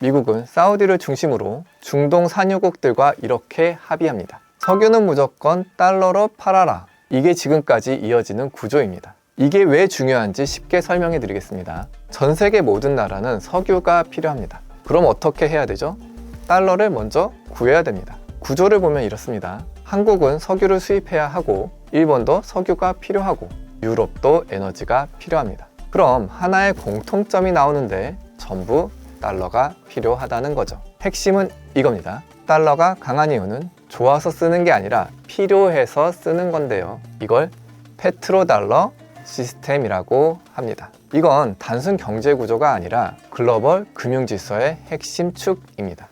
미국은 사우디를 중심으로 중동 산유국들과 이렇게 합의합니다. 석유는 무조건 달러로 팔아라. 이게 지금까지 이어지는 구조입니다. 이게 왜 중요한지 쉽게 설명해 드리겠습니다. 전 세계 모든 나라는 석유가 필요합니다. 그럼 어떻게 해야 되죠? 달러를 먼저 구해야 됩니다. 구조를 보면 이렇습니다. 한국은 석유를 수입해야 하고 일본도 석유가 필요하고 유럽도 에너지가 필요합니다. 그럼 하나의 공통점이 나오는데 전부 달러가 필요하다는 거죠. 핵심은 이겁니다. 달러가 강한 이유는 좋아서 쓰는 게 아니라 필요해서 쓰는 건데요. 이걸 페트로달러 시스템이라고 합니다. 이건 단순 경제 구조가 아니라 글로벌 금융 질서의 핵심 축입니다.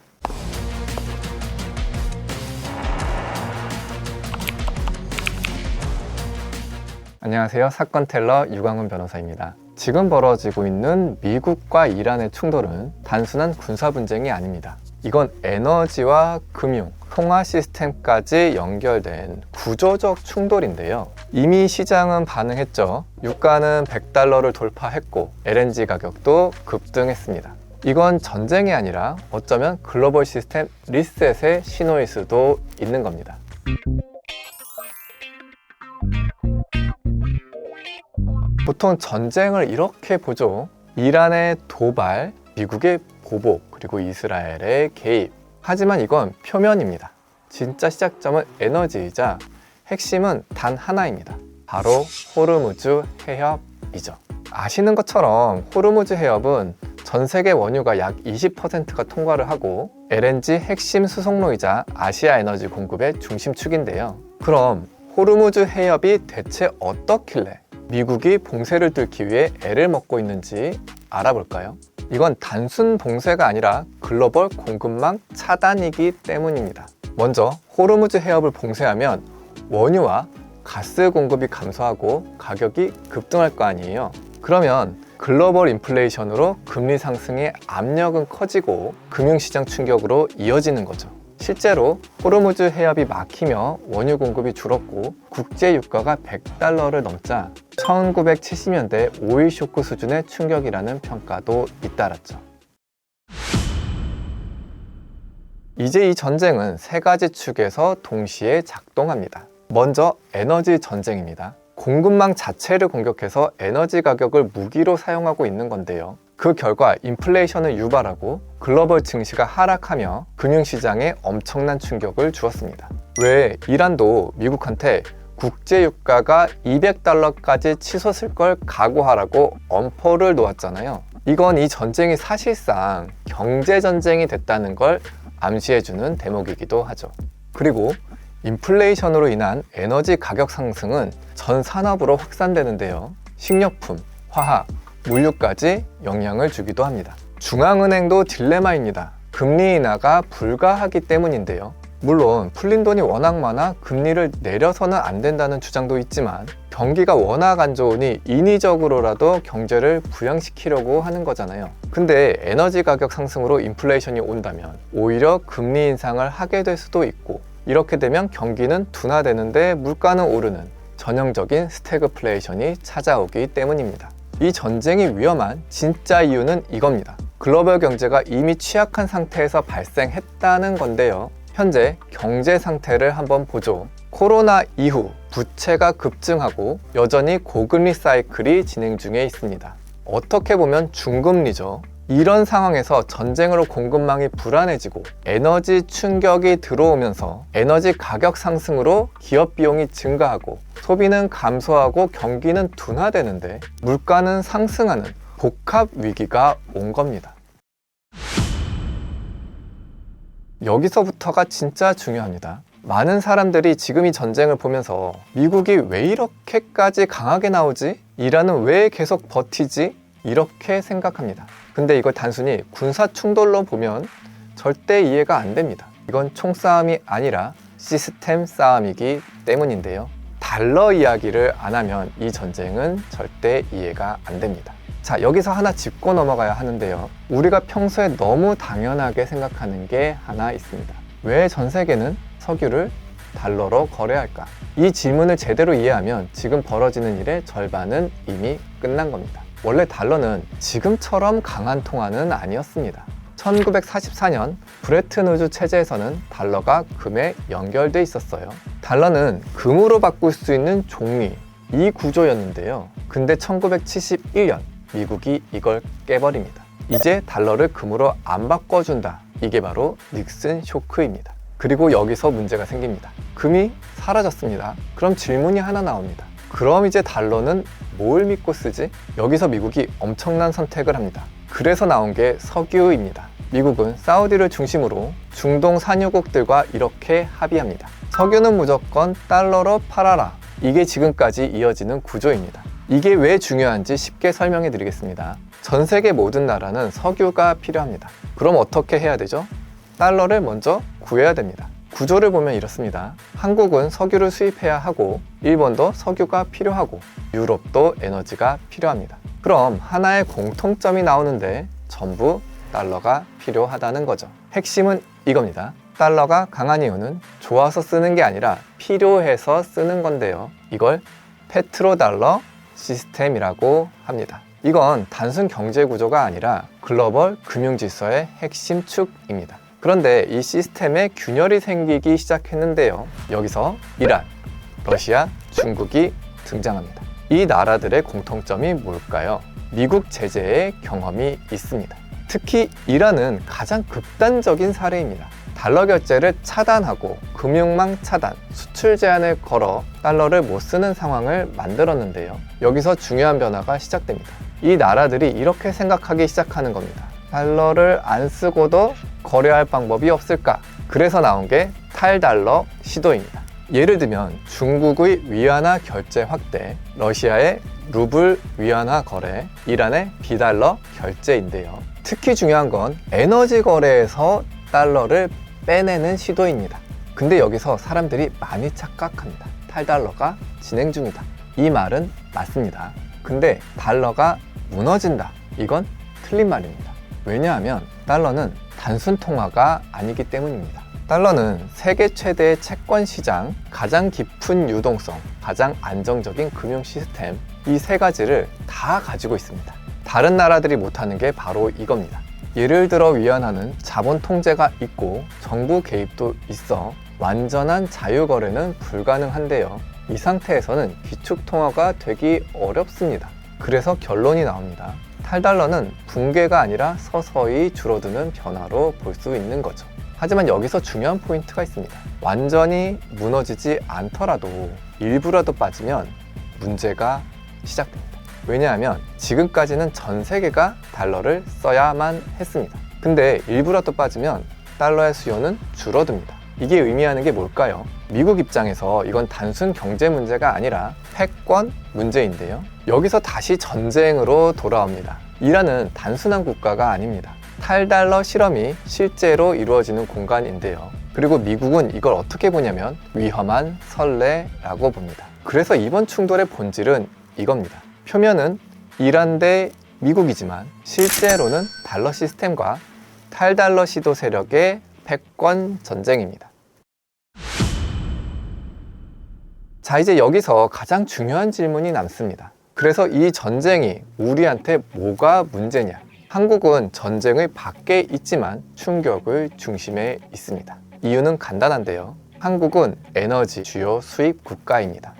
안녕하세요. 사건 텔러 유광훈 변호사입니다. 지금 벌어지고 있는 미국과 이란의 충돌은 단순한 군사 분쟁이 아닙니다. 이건 에너지와 금융, 통화 시스템까지 연결된 구조적 충돌인데요. 이미 시장은 반응했죠. 유가는 $100를 돌파했고 LNG 가격도 급등했습니다. 이건 전쟁이 아니라 어쩌면 글로벌 시스템 리셋의 신호일 수도 있는 겁니다. 보통 전쟁을 이렇게 보죠. 이란의 도발, 미국의 보복, 그리고 이스라엘의 개입. 하지만 이건 표면입니다. 진짜 시작점은 에너지이자 핵심은 단 하나입니다. 바로 호르무즈 해협이죠. 아시는 것처럼 호르무즈 해협은 전 세계 원유가 약 20%가 통과를 하고 LNG 핵심 수송로이자 아시아 에너지 공급의 중심축인데요. 그럼 호르무즈 해협이 대체 어떻길래 미국이 봉쇄를 뚫기 위해 애를 먹고 있는지 알아볼까요? 이건 단순 봉쇄가 아니라 글로벌 공급망 차단이기 때문입니다. 먼저 호르무즈 해협을 봉쇄하면 원유와 가스 공급이 감소하고 가격이 급등할 거 아니에요. 그러면 글로벌 인플레이션으로 금리 상승의 압력은 커지고 금융시장 충격으로 이어지는 거죠. 실제로 호르무즈 해협이 막히며 원유 공급이 줄었고 국제 유가가 $100를 넘자 1970년대 오일 쇼크 수준의 충격이라는 평가도 잇따랐죠. 이제 이 전쟁은 세 가지 축에서 동시에 작동합니다. 먼저 에너지 전쟁입니다. 공급망 자체를 공격해서 에너지 가격을 무기로 사용하고 있는 건데요. 그 결과 인플레이션을 유발하고 글로벌 증시가 하락하며 금융시장에 엄청난 충격을 주었습니다. 왜 이란도 미국한테 국제유가가 $200까지 치솟을 걸 각오하라고 엄포를 놓았잖아요. 이건 이 전쟁이 사실상 경제전쟁이 됐다는 걸 암시해주는 대목이기도 하죠. 그리고 인플레이션으로 인한 에너지 가격 상승은 전 산업으로 확산되는데요. 식료품, 화학, 물류까지 영향을 주기도 합니다. 중앙은행도 딜레마입니다. 금리 인하가 불가하기 때문인데요. 물론 풀린 돈이 워낙 많아 금리를 내려서는 안 된다는 주장도 있지만 경기가 워낙 안 좋으니 인위적으로라도 경제를 부양시키려고 하는 거잖아요. 근데 에너지 가격 상승으로 인플레이션이 온다면 오히려 금리 인상을 하게 될 수도 있고 이렇게 되면 경기는 둔화되는데 물가는 오르는 전형적인 스태그플레이션이 찾아오기 때문입니다. 이 전쟁이 위험한 진짜 이유는 이겁니다. 글로벌 경제가 이미 취약한 상태에서 발생했다는 건데요. 현재 경제 상태를 한번 보죠. 코로나 이후 부채가 급증하고 여전히 고금리 사이클이 진행 중에 있습니다. 어떻게 보면 중금리죠. 이런 상황에서 전쟁으로 공급망이 불안해지고 에너지 충격이 들어오면서 에너지 가격 상승으로 기업 비용이 증가하고 소비는 감소하고 경기는 둔화되는데 물가는 상승하는 복합 위기가 온 겁니다. 여기서부터가 진짜 중요합니다. 많은 사람들이 지금 이 전쟁을 보면서 미국이 왜 이렇게까지 강하게 나오지? 이란은 왜 계속 버티지? 이렇게 생각합니다. 근데 이걸 단순히 군사 충돌로 보면 절대 이해가 안 됩니다. 이건 총싸움이 아니라 시스템 싸움이기 때문인데요. 달러 이야기를 안 하면 이 전쟁은 절대 이해가 안 됩니다. 자, 여기서 하나 짚고 넘어가야 하는데요. 우리가 평소에 너무 당연하게 생각하는 게 하나 있습니다. 왜 전 세계는 석유를 달러로 거래할까? 이 질문을 제대로 이해하면 지금 벌어지는 일의 절반은 이미 끝난 겁니다. 원래 달러는 지금처럼 강한 통화는 아니었습니다. 1944년 브레튼 우즈 체제에서는 달러가 금에 연결돼 있었어요. 달러는 금으로 바꿀 수 있는 종이, 이 구조였는데요. 근데 1971년 미국이 이걸 깨버립니다. 이제 달러를 금으로 안 바꿔준다. 이게 바로 닉슨 쇼크입니다. 그리고 여기서 문제가 생깁니다. 금이 사라졌습니다. 그럼 질문이 하나 나옵니다. 그럼 이제 달러는 뭘 믿고 쓰지? 여기서 미국이 엄청난 선택을 합니다. 그래서 나온 게 석유입니다. 미국은 사우디를 중심으로 중동 산유국들과 이렇게 합의합니다. 석유는 무조건 달러로 팔아라. 이게 지금까지 이어지는 구조입니다. 이게 왜 중요한지 쉽게 설명해 드리겠습니다. 전 세계 모든 나라는 석유가 필요합니다. 그럼 어떻게 해야 되죠? 달러를 먼저 구해야 됩니다. 구조를 보면 이렇습니다. 한국은 석유를 수입해야 하고, 일본도 석유가 필요하고, 유럽도 에너지가 필요합니다. 그럼 하나의 공통점이 나오는데 전부 달러가 필요하다는 거죠. 핵심은 이겁니다. 달러가 강한 이유는 좋아서 쓰는 게 아니라 필요해서 쓰는 건데요. 이걸 페트로달러 시스템이라고 합니다. 이건 단순 경제 구조가 아니라 글로벌 금융질서의 핵심 축입니다. 그런데 이 시스템에 균열이 생기기 시작했는데요. 여기서 이란, 러시아, 중국이 등장합니다. 이 나라들의 공통점이 뭘까요? 미국 제재의 경험이 있습니다. 특히 이란은 가장 극단적인 사례입니다. 달러 결제를 차단하고 금융망 차단, 수출 제한을 걸어 달러를 못 쓰는 상황을 만들었는데요. 여기서 중요한 변화가 시작됩니다. 이 나라들이 이렇게 생각하기 시작하는 겁니다. 달러를 안 쓰고도 거래할 방법이 없을까? 그래서 나온 게 탈달러 시도입니다. 예를 들면 중국의 위안화 결제 확대, 러시아의 루블 위안화 거래, 이란의 비달러 결제인데요. 특히 중요한 건 에너지 거래에서 달러를 빼내는 시도입니다. 근데 여기서 사람들이 많이 착각합니다. 탈달러가 진행 중이다. 이 말은 맞습니다. 근데 달러가 무너진다. 이건 틀린 말입니다. 왜냐하면 달러는 단순 통화가 아니기 때문입니다. 달러는 세계 최대의 채권 시장, 가장 깊은 유동성, 가장 안정적인 금융 시스템, 이 세 가지를 다 가지고 있습니다. 다른 나라들이 못하는 게 바로 이겁니다. 예를 들어 위안화는 자본 통제가 있고 정부 개입도 있어 완전한 자유거래는 불가능한데요. 이 상태에서는 기축통화가 되기 어렵습니다. 그래서 결론이 나옵니다. 탈달러는 붕괴가 아니라 서서히 줄어드는 변화로 볼 수 있는 거죠. 하지만 여기서 중요한 포인트가 있습니다. 완전히 무너지지 않더라도 일부라도 빠지면 문제가 시작됩니다. 왜냐하면 지금까지는 전 세계가 달러를 써야만 했습니다. 근데 일부라도 빠지면 달러의 수요는 줄어듭니다. 이게 의미하는 게 뭘까요? 미국 입장에서 이건 단순 경제 문제가 아니라 패권 문제인데요. 여기서 다시 전쟁으로 돌아옵니다. 이란은 단순한 국가가 아닙니다. 탈달러 실험이 실제로 이루어지는 공간인데요. 그리고 미국은 이걸 어떻게 보냐면 위험한 선례라고 봅니다. 그래서 이번 충돌의 본질은 이겁니다. 표면은 이란 대 미국이지만 실제로는 달러 시스템과 탈달러 시도 세력의 패권 전쟁입니다. 자, 이제 여기서 가장 중요한 질문이 남습니다. 그래서 이 전쟁이 우리한테 뭐가 문제냐? 한국은 전쟁의 밖에 있지만 충격의 중심에 있습니다. 이유는 간단한데요. 한국은 에너지 주요 수입 국가입니다.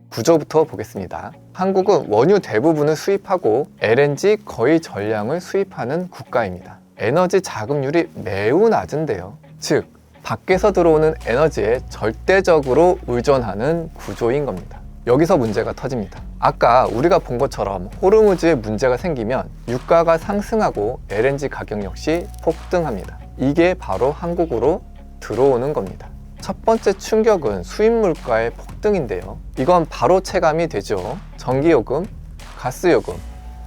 구조부터 보겠습니다. 한국은 원유 대부분을 수입하고 LNG 거의 전량을 수입하는 국가입니다. 에너지 자급률이 매우 낮은데요. 즉, 밖에서 들어오는 에너지에 절대적으로 의존하는 구조인 겁니다. 여기서 문제가 터집니다. 아까 우리가 본 것처럼 호르무즈에 문제가 생기면 유가가 상승하고 LNG 가격 역시 폭등합니다. 이게 바로 한국으로 들어오는 겁니다. 첫 번째 충격은 수입 물가의 폭등인데요. 이건 바로 체감이 되죠. 전기요금, 가스요금,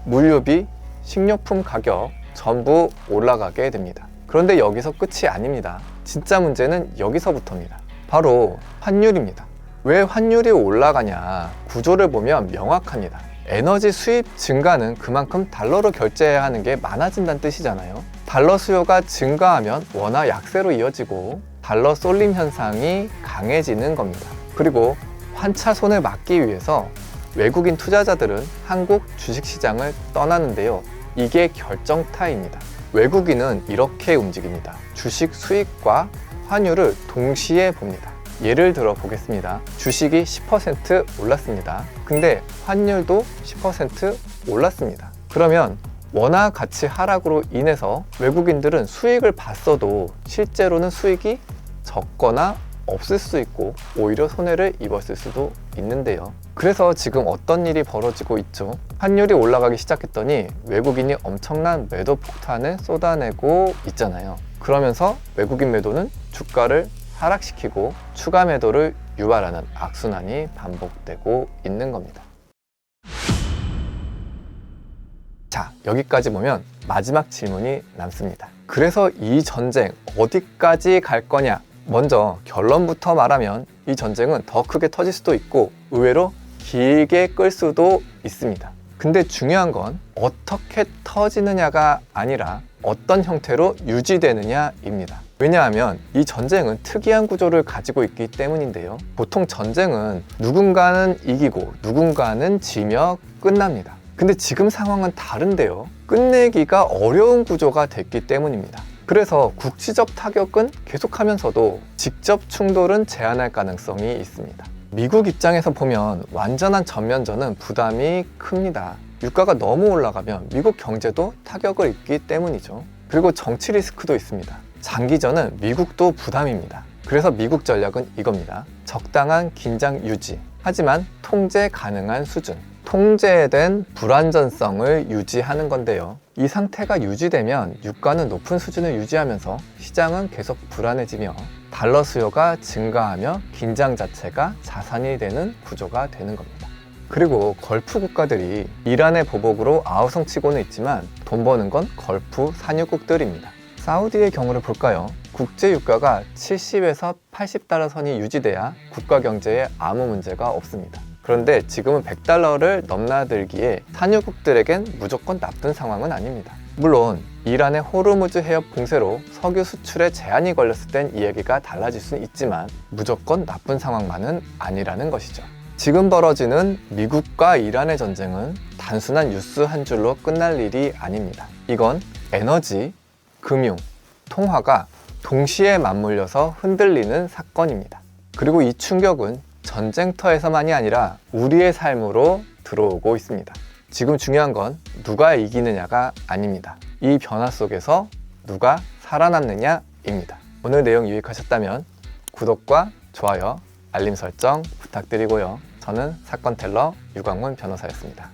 물류비, 식료품 가격 전부 올라가게 됩니다. 그런데 여기서 끝이 아닙니다. 진짜 문제는 여기서부터입니다. 바로 환율입니다. 왜 환율이 올라가냐? 구조를 보면 명확합니다. 에너지 수입 증가는 그만큼 달러로 결제해야 하는 게 많아진다는 뜻이잖아요. 달러 수요가 증가하면 원화 약세로 이어지고 달러 쏠림 현상이 강해지는 겁니다. 그리고 환차손을 막기 위해서 외국인 투자자들은 한국 주식시장을 떠나는데요. 이게 결정타입니다. 외국인은 이렇게 움직입니다. 주식 수익과 환율을 동시에 봅니다. 예를 들어 보겠습니다. 주식이 10% 올랐습니다. 근데 환율도 10% 올랐습니다. 그러면 원화 가치 하락으로 인해서 외국인들은 수익을 봤어도 실제로는 수익이 적거나 없을 수 있고 오히려 손해를 입었을 수도 있는데요. 그래서 지금 어떤 일이 벌어지고 있죠? 환율이 올라가기 시작했더니 외국인이 엄청난 매도 폭탄을 쏟아내고 있잖아요. 그러면서 외국인 매도는 주가를 하락시키고 추가 매도를 유발하는 악순환이 반복되고 있는 겁니다. 자, 여기까지 보면 마지막 질문이 남습니다. 그래서 이 전쟁 어디까지 갈 거냐? 먼저 결론부터 말하면 이 전쟁은 더 크게 터질 수도 있고 의외로 길게 끌 수도 있습니다. 근데 중요한 건 어떻게 터지느냐가 아니라 어떤 형태로 유지되느냐입니다. 왜냐하면 이 전쟁은 특이한 구조를 가지고 있기 때문인데요. 보통 전쟁은 누군가는 이기고 누군가는 지며 끝납니다. 근데 지금 상황은 다른데요. 끝내기가 어려운 구조가 됐기 때문입니다. 그래서 국지적 타격은 계속하면서도 직접 충돌은 제한할 가능성이 있습니다. 미국 입장에서 보면 완전한 전면전은 부담이 큽니다. 유가가 너무 올라가면 미국 경제도 타격을 입기 때문이죠. 그리고 정치 리스크도 있습니다. 장기전은 미국도 부담입니다. 그래서 미국 전략은 이겁니다. 적당한 긴장 유지, 하지만 통제 가능한 수준, 통제된 불안전성을 유지하는 건데요. 이 상태가 유지되면 유가는 높은 수준을 유지하면서 시장은 계속 불안해지며 달러 수요가 증가하며 긴장 자체가 자산이 되는 구조가 되는 겁니다. 그리고 걸프 국가들이 이란의 보복으로 아우성치고는 있지만 돈 버는 건 걸프 산유국들입니다. 사우디의 경우를 볼까요? 국제 유가가 70에서 80달러 선이 유지돼야 국가 경제에 아무 문제가 없습니다. 그런데 지금은 100달러를 넘나들기에 산유국들에겐 무조건 나쁜 상황은 아닙니다. 물론 이란의 호르무즈 해협 봉쇄로 석유 수출에 제한이 걸렸을 땐 이야기가 달라질 수는 있지만 무조건 나쁜 상황만은 아니라는 것이죠. 지금 벌어지는 미국과 이란의 전쟁은 단순한 뉴스 한 줄로 끝날 일이 아닙니다. 이건 에너지, 금융, 통화가 동시에 맞물려서 흔들리는 사건입니다. 그리고 이 충격은 전쟁터에서만이 아니라 우리의 삶으로 들어오고 있습니다. 지금 중요한 건 누가 이기느냐가 아닙니다. 이 변화 속에서 누가 살아남느냐입니다. 오늘 내용 유익하셨다면 구독과 좋아요, 알림 설정 부탁드리고요. 저는 사건 텔러 유광문 변호사였습니다.